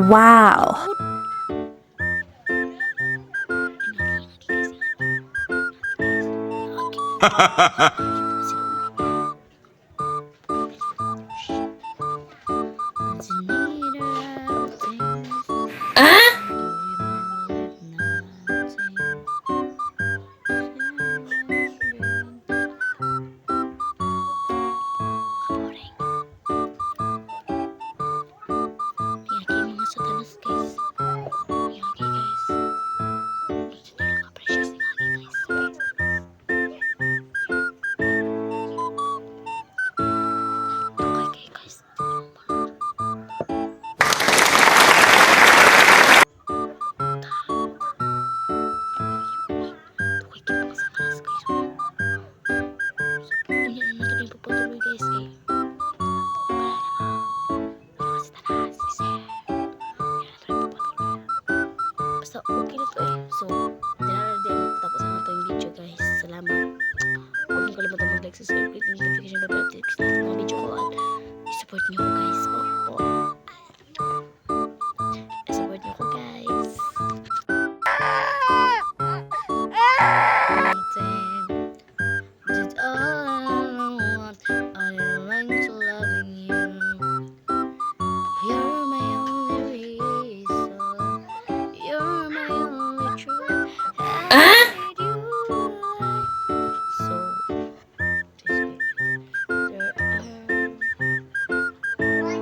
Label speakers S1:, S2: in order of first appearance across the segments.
S1: Wow. Basta okay na to eh. So, dinala din tapos ang ating video guys. Salamat. Huwag niyo kalimutan mag-like, subscribe, click the notification bell para updates sa mga video ko at i-support niyo ko guys. I-support niyo ko guys. Did all I want, I like to loving you. You're my only reason. You're my only truth. I need you. So, this way. There are. You're my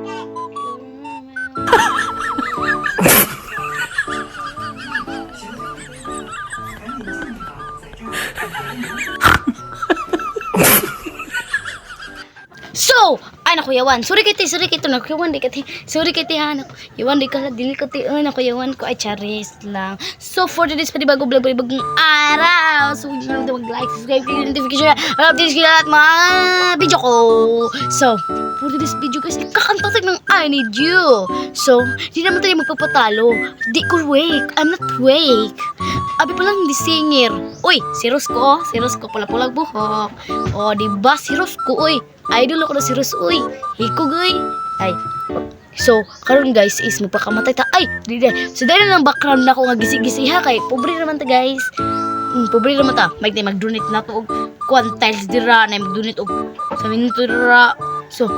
S1: So, ay naku yawan. Sorry kiti nakuyawan di kati. Sorry kiti ha. Yawan di kala dili kati nakuyawan ko ay charis lang. So for today's panibago vlog bagong araw. So hindi na mag-like, subscribe, click notification, updates kita at mga video ko. So, for today's video guys, kakanta ng I Need You. So, di naman tayo magpapatalo. Di ko wake. I'm not wake. Abi pa lang di singer. Uy, si Rosco pala-pulag buhok. Oh, di ba si Rosco, uy. Idol ako na si Ros, uy. Hiko, guy. Ay. So, karon guys is magpakamatay ta. Ay, di. So, dahil ng background na ako nga gisi-gisi ha. Kay, pobre naman ta guys. Pobre naman ta. Mag-donate na to. Tiles dira. Na mag-donate og sa minuto dira. So,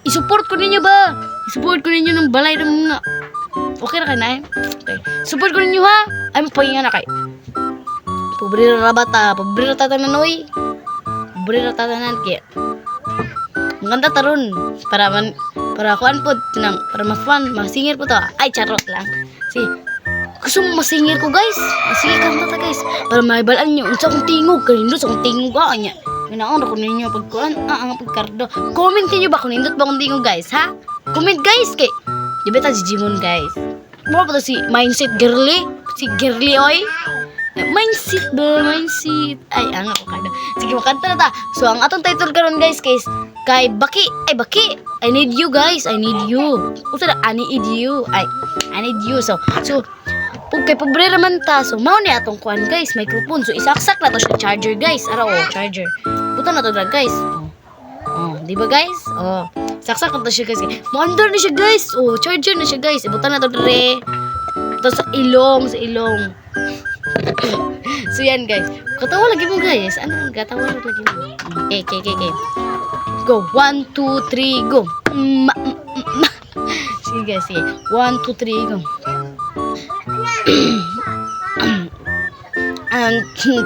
S1: i-support ko ninyo ba? I-support ko ninyo ng balay ng mga. Okay na kayo na eh. Okay. Support ko ninyo ha. Ay, magpahinga na kay. Pobre na bata. Pobre na tatanan, uy. Pobre na tatanan kaya. Maganda taron para kuan po tinang para ma-fun, masingir po to. Ay charot lang. Si gusto mo masingir ko guys. Sige kanta ta guys. Para maibalaan niyo unsa kong tingog kanindo sa kong tingog anya. Minaon ko ninyo pagkuan ang pagkardo. Comment niyo ba kung nindot ba kong tingog guys ha? Comment guys kay. Di ba ta si Jimon guys. Mo pa to si Mindset Girly, si Girly oy. Mindset ba? Mindset. Ay, ang ako kada. Sige, makanta na ta. So, ang atong title karon guys, kay Baki. Ay, Baki. I need you guys. I need you. Usa na, I need you. Ay, I need you. So, kay pobre naman ta. So, mao ni atong kuan guys, microphone. So, isaksak na to siya charger guys. Ara, charger. Buta na to na guys. Di ba guys? Saksak na to siya guys. Maandar na siya guys. Charger na siya guys. Buta na to dre. Ito sa ilong. So yan guys. Katawa lagi mo guys. Ano? Katawa lagi mo. Okay. Go. 1, 2, 3, go. Sige guys. Sige. 1, 2, 3, go.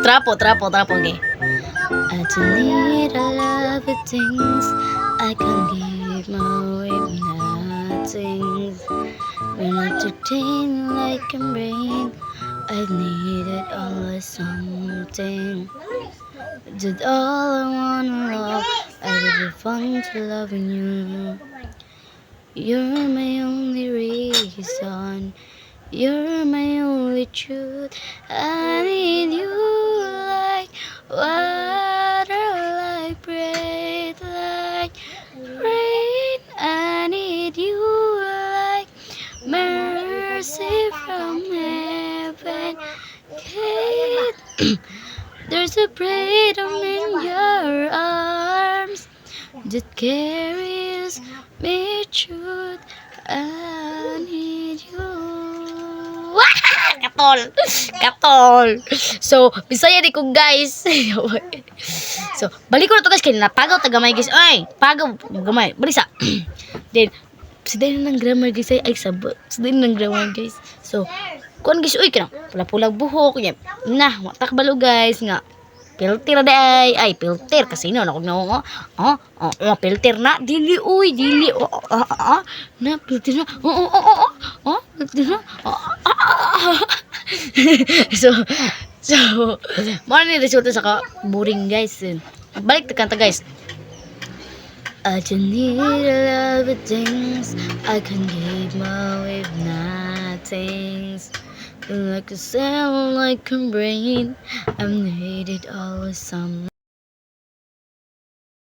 S1: Trapo. Okay. I don't need a lot of things. I can give my way nothing. When I entertain like a brain, I needed all or something. Did all I wanna love. I did it fun to loving you. You're my only reason. You're my only truth. I need you like water, like breath, like rain. I need you like mercy from heaven. Kate, there's a freedom in your arms that carries me truth. I need you. Wah! Katol! Katol! So, bisaya di ko guys. So, balik ko na to guys. Kaya napagaw tagamay guys. Ay! Pagaw gamay. Balisa. Then, siday na ng grammar guys. Ay, sabot. Siday na ng grammar guys. So, kuan guys. Uy, kanang pula-pulag buhok. Yan. Nah, watak balo guys. Nga. Filter day. Ay, filter. Kasi no, nakog na ako. Filter na. Dili, uy. Dili. Na, filter na. Filter na. So, mana ni resulta sa ka-boring guys. Balik ta kanta guys. I just need a lot of things I can give my with nothing. Like a sound, like a brain. I'm needed always some.